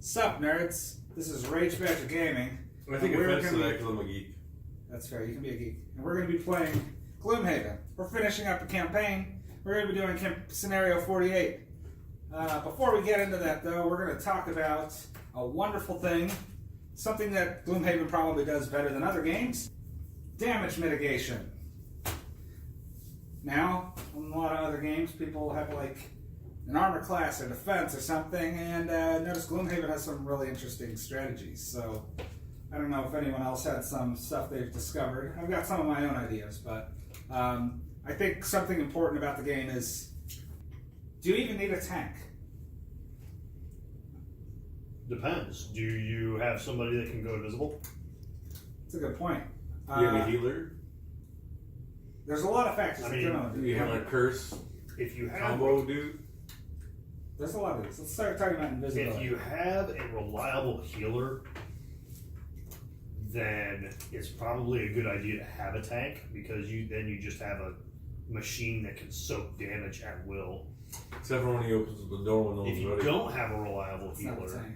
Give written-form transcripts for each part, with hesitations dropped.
Sup, nerds? This is Rage Badger Gaming. I think offense to that because I'm a geek. That's fair, you can be a geek. And we're going to be playing Gloomhaven. We're finishing up the campaign. We're going to be doing Scenario 48. Before we get into that, though, we're going to talk about a wonderful thing. Something that Gloomhaven probably does better than other games. Damage mitigation. Now, in a lot of other games, people have like an armor class or defense or something, and notice Gloomhaven has some really interesting strategies. So I don't know if anyone else had some stuff they've discovered. I've got some of my own ideas, but I think something important about the game is, do you even need a tank? Depends. Do you have somebody that can go invisible? That's a good point. You have a healer? There's a lot of factors. You have a curse If you have combo, dude. There's a lot of this. Let's start talking about invisibility. If you have a reliable healer, then it's probably a good idea to have a tank, because then you just have a machine that can soak damage at will. Except for when he opens the door when no If one's you ready. don't have a reliable It's not a healer, tank.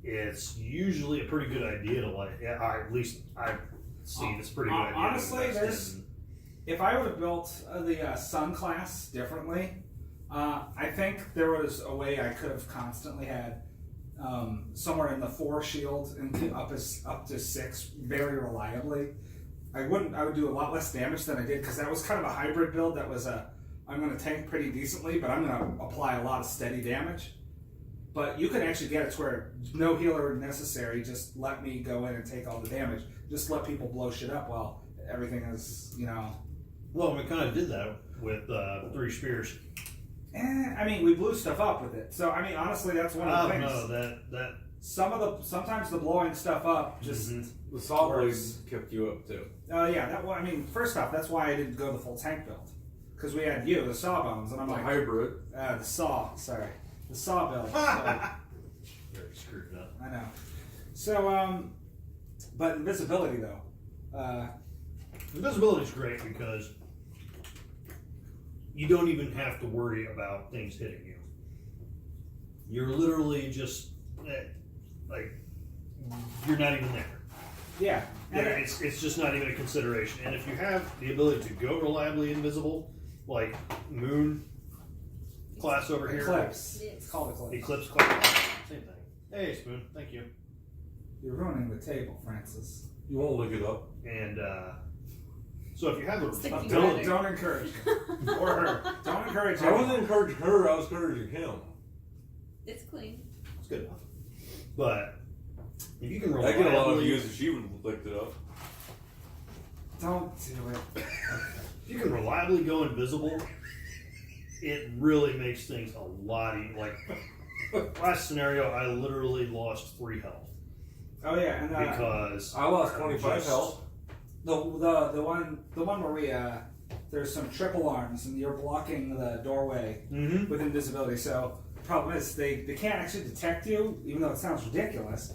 it's usually a pretty good idea to at least I've seen it's a pretty good idea. Honestly, if I would have built the Sun class differently, I think there was a way I could have constantly had somewhere in the 4 shield and up to 6 very reliably. I would do a lot less damage than I did, because that was kind of a hybrid build. That was I'm going to tank pretty decently, but I'm going to apply a lot of steady damage. But you can actually get it to where no healer necessary. Just let me go in and take all the damage. Just let people blow shit up while everything is, Well, we kind of did that with 3 spears. I mean, we blew stuff up with it. So, I mean, honestly, that's one of the things. No, that Sometimes the blowing stuff up just The saw works. blades kept you up too. First off, that's why I didn't go the full tank build. Because we had the sawbones, and I'm The like... hybrid. The saw build. very screwed up. I know. So, but invisibility, though. Invisibility is great because you don't even have to worry about things hitting you. You're literally just you're not even there. Yeah. And It's just not even a consideration. And if you have the ability to go reliably invisible, like Moon class over here, Eclipse. It's called Eclipse class, same thing. Hey, Spoon, thank you. You're ruining the table, Francis. You won't look it up. And so if you have Don't encourage him. Or her. Don't encourage him. I wasn't encouraging her, I was encouraging him. It's clean. it's good enough. But if you can I get a lot of reliably views if she would have licked it up. Don't do it. If you can reliably go invisible, it really makes things a lot easier. Like, last scenario, I literally lost 3 health. Oh, yeah. And, Because I lost 25 health. The one where we there's some triple arms and you're blocking the doorway with invisibility. So the problem is they can't actually detect you, even though it sounds ridiculous.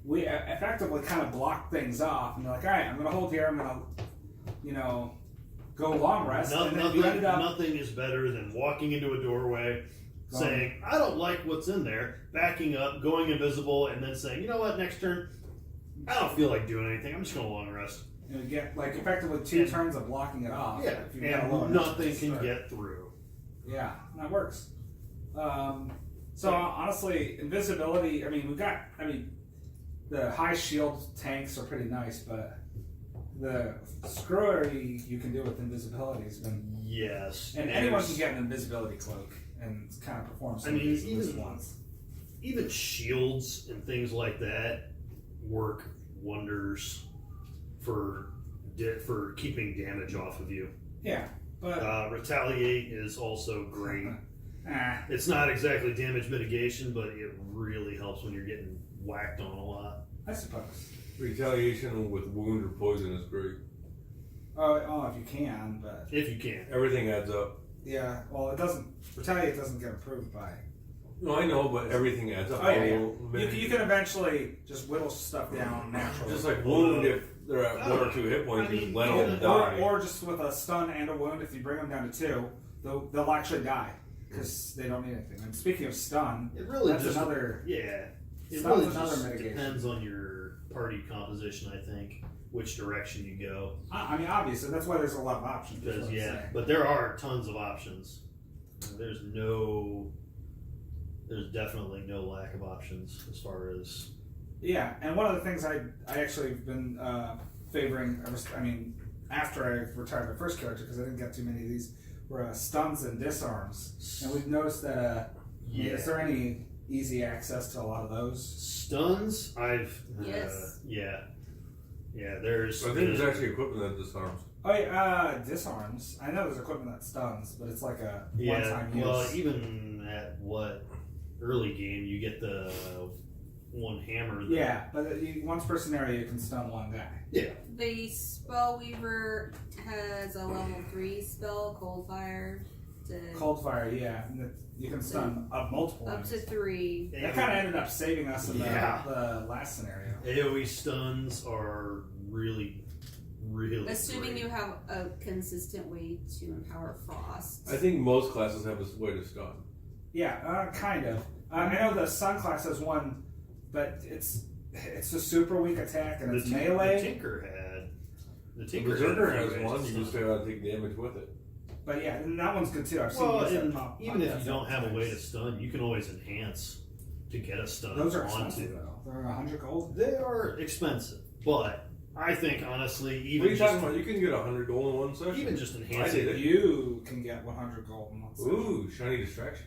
We effectively kind of block things off, and they're like, all right, I'm going to hold here. I'm going to, go long rest. And then you ended up, nothing is better than walking into a doorway, saying, I don't like what's in there, backing up, going invisible, and then saying, you know what, next turn, I don't feel like doing anything. I'm just going to long rest. you get effectively 2 turns of blocking it off. Yeah, if you get a low and enough nothing can start. get through. Yeah, that works. So honestly, invisibility. The high shield tanks are pretty nice, but the screwery you can do with invisibility has been. Yes, And anyone can get an invisibility cloak and kind of perform some of these ones. Even shields and things like that work wonders for keeping damage off of you. Yeah, but retaliate is also great. It's not exactly damage mitigation, but it really helps when you're getting whacked on a lot. I suppose. Retaliation with wound or poison is great. Oh, if you can, but If you can. Everything adds up. yeah. Well, it doesn't. Retaliate doesn't get approved by. No, I know, but everything adds up. Oh yeah. You can eventually just whittle stuff down naturally. Just like wound, if they're at 1 or 2 hit points, you just let them die. Or just with a stun and a wound, if you bring them down to 2, they'll actually die because they don't need anything. And speaking of stun, It really that's just another. yeah. It Stunn's really another just mitigation. depends on your party composition, I think, which direction you go. I mean, obviously, that's why there's a lot of options. is Because what I'm saying. but there are tons of options. There's definitely no lack of options as far as. Yeah, and one of the things I actually have been favoring, after I retired my first character, because I didn't get too many of these, were stuns and disarms. And we've noticed that, is there any easy access to a lot of those? Stuns, Yes. There's. I think there's actually equipment that disarms. Oh, yeah, disarms. I know there's equipment that stuns, but it's like a one-time use. Well, even at early game, you get the one hammer. Yeah, but once per scenario, you can stun one guy. Yeah. The Spellweaver has a level 3 spell, Cold Fire. Cold Fire, yeah. And you can stun up multiple Up ones. to 3. That kind of ended up saving us in the last scenario. AoE stuns are really, really Assuming great. you have a consistent way to empower Frost. I think most classes have a way to stun. Yeah, kind of. I know the Sun class has one, but it's a super weak attack and it's melee. The Tinker The had Berserker a has way one, to you stun. just gotta take damage with it. But yeah, and that one's good too. I've seen Well, those that and pop even if that you don't have a way to sometimes. stun, you can always enhance to get a stun Those are expensive onto. though. They're 100 gold. They are expensive, but I think honestly, What are even you just, talking about? You can get 100 gold in one session. even just I enhancing did it. You can get 100 gold in one session. Ooh, shiny distraction.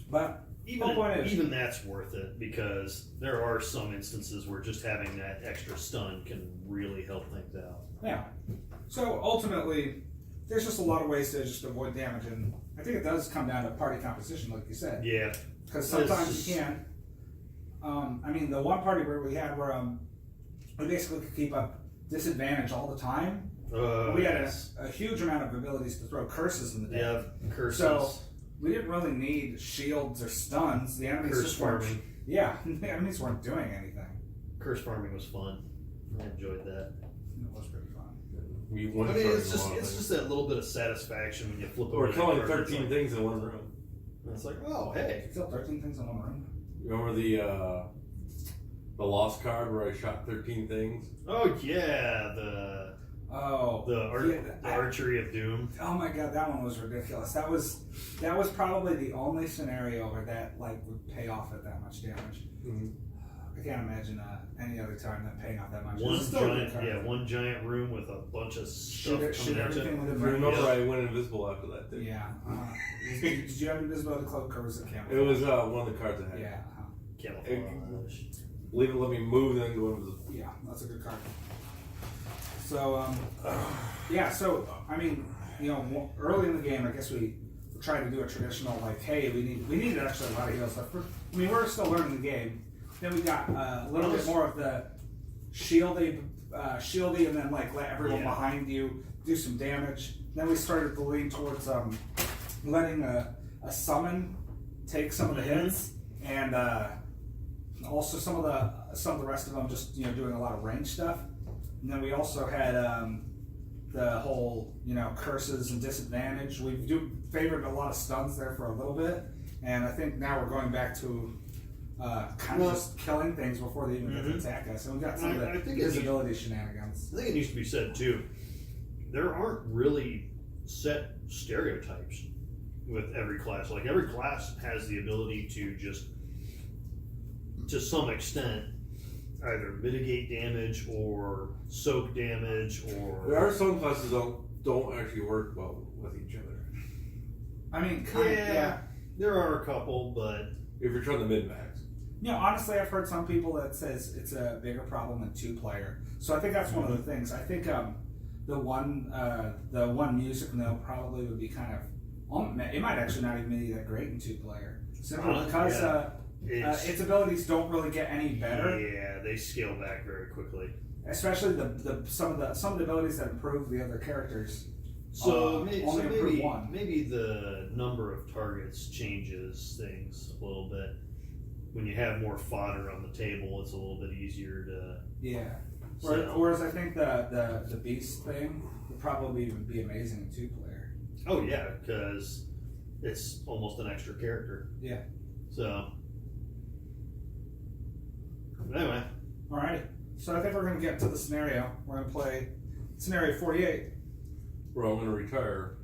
But whole point is- even that's worth it because there are some instances where just having that extra stun can really help things out. yeah. So ultimately, there's just a lot of ways to just avoid damage, and I think it does come down to party composition, like you said. Yeah, Because sometimes you can. The one party where we had where we basically could keep up disadvantage all the time. We had a huge amount of abilities to throw curses in the deck. yeah, curses. So we didn't really need shields or stuns. The enemies Curse just weren't. farming. Yeah, the enemies weren't doing anything. Curse farming was fun. I enjoyed that. It was pretty fun. We I one mean, charge it's a lot of just things. that little bit of satisfaction when you flip over. We're that killing card, it's 13 like- things in one room. It's like, oh hey, You kill 13 things in one room. Remember the lost card where I shot 13 things? oh yeah, the Oh, the archery of doom. oh my god, that one was ridiculous. That was probably the only scenario where that would pay off at that much damage. Mm-hmm. I can't imagine any other time that paying off that much. One It's still a good giant, card. one giant room with a bunch of stuff Shoot coming at you. everything with a Remember, range. I went invisible after that thing. Yeah. Did you have invisibility cloak or was it camouflage? It was one of the cards I had. Yeah. Camouflage. Leave it, let me move, then go invisible. Yeah, that's a good card. So, yeah, so, early in the game, I guess we tried to do a traditional, hey, we needed actually a lot of heal stuff. We're still learning the game. Then we got a little bit more of the shieldy, and then, let everyone behind you do some damage. Then we started to lean towards letting a summon take some of the hits, and also some of the rest of them just doing a lot of range stuff. And then we also had the whole curses and disadvantage. We favored a lot of stuns there for a little bit, and I think now we're going back to kind of just killing things before they even get to attack us. And we got some of the visibility shenanigans. I think it needs to be said too. There aren't really set stereotypes with every class. Like every class has the ability to just, to some extent, either mitigate damage or soak damage or. There are some classes that don't actually work well with each other. I mean, yeah. There are a couple, but If you're trying to min-max. Honestly, I've heard some people that says it's a bigger problem than 2-player. So I think that's one of the things. I think the one music note probably would be kind of, it might actually not even be that great in 2-player. Simply because its abilities don't really get any better. Yeah, they scale back very quickly. Especially some of the abilities that improve the other characters. So, only improve one. maybe the number of targets changes things a little bit. When you have more fodder on the table, it's a little bit easier to. Yeah. So- Whereas I think the beast thing would probably even be amazing in 2-player. Oh yeah, because it's almost an extra character. Yeah. So, anyway, Alrighty. So I think we're gonna get to the scenario. We're gonna play scenario 48. Where I'm going to retire.